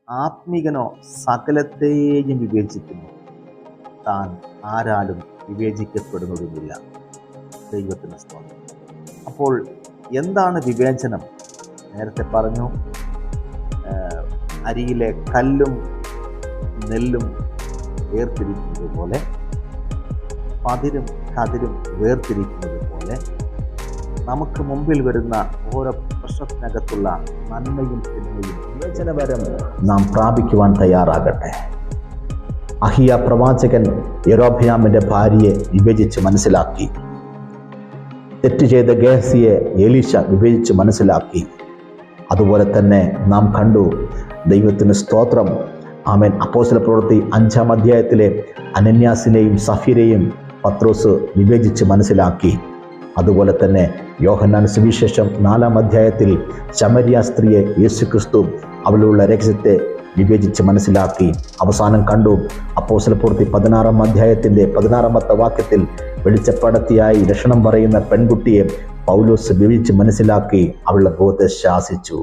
ആത്മികനോ സകലത്തെയും വിവേചിക്കുന്നു, താൻ ആരാലും വിവേചിക്കപ്പെടുന്നതുമില്ല. ദൈവത്തിന് സ്തോത്രം. അപ്പോൾ എന്താണ് വിവേചനം? നേരത്തെ പറഞ്ഞു, അരിയിലെ കല്ലും നെല്ലും വേർതിരിക്കുന്നത് പോലെ, പതിരും കതിരും വേർതിരിക്കുന്നത് പോലെ, നമുക്ക് മുമ്പിൽ വരുന്ന ഓരോ പ്രശ്നത്തിനകത്തുള്ള നന്മയും തിന്മയും വിവേചനപരം നാം പ്രാപിക്കുവാൻ തയ്യാറാകട്ടെ. അഹിയ പ്രവാചകൻ യൊരോബെയാമിന്റെ ഭാര്യയെ വിവേചിച്ച് മനസ്സിലാക്കി. തെറ്റ് ചെയ്ത ഗേഹസിയെ എലീശ വിവേചിച്ച് മനസ്സിലാക്കി. അതുപോലെ തന്നെ നാം കണ്ടു, ദൈവത്തിന് സ്തോത്രം, ആമേൻ, അപ്പോസ്തലപ്രവൃത്തി 5-ാം അധ്യായത്തിലെ അനന്യാസിനെയും സഫീരയെയും പത്രോസ് വിവേചിച്ച് മനസ്സിലാക്കി. അതുപോലെ തന്നെ യോഹന്നാൻ സുവിശേഷം 4-ാം അധ്യായത്തിൽ ശമരിയ സ്ത്രീയെ യേശുക്രിസ്തു അവളുള്ള രഹസ്യത്തെ വിവേചിച്ച് മനസ്സിലാക്കി. അവസാനം കണ്ടു, അപ്പോസ്തലപ്രവൃത്തി 16-ാം അധ്യായത്തിൻ്റെ 16-ാമത്തെ വാക്യത്തിൽ വെളിച്ചപ്പടത്തിയായി ലക്ഷണം പറയുന്ന പെൺകുട്ടിയെ പൗലോസ് വിവേചിച്ച് മനസ്സിലാക്കി അവളുടെ ബോധത്തെ ശാസിച്ചു.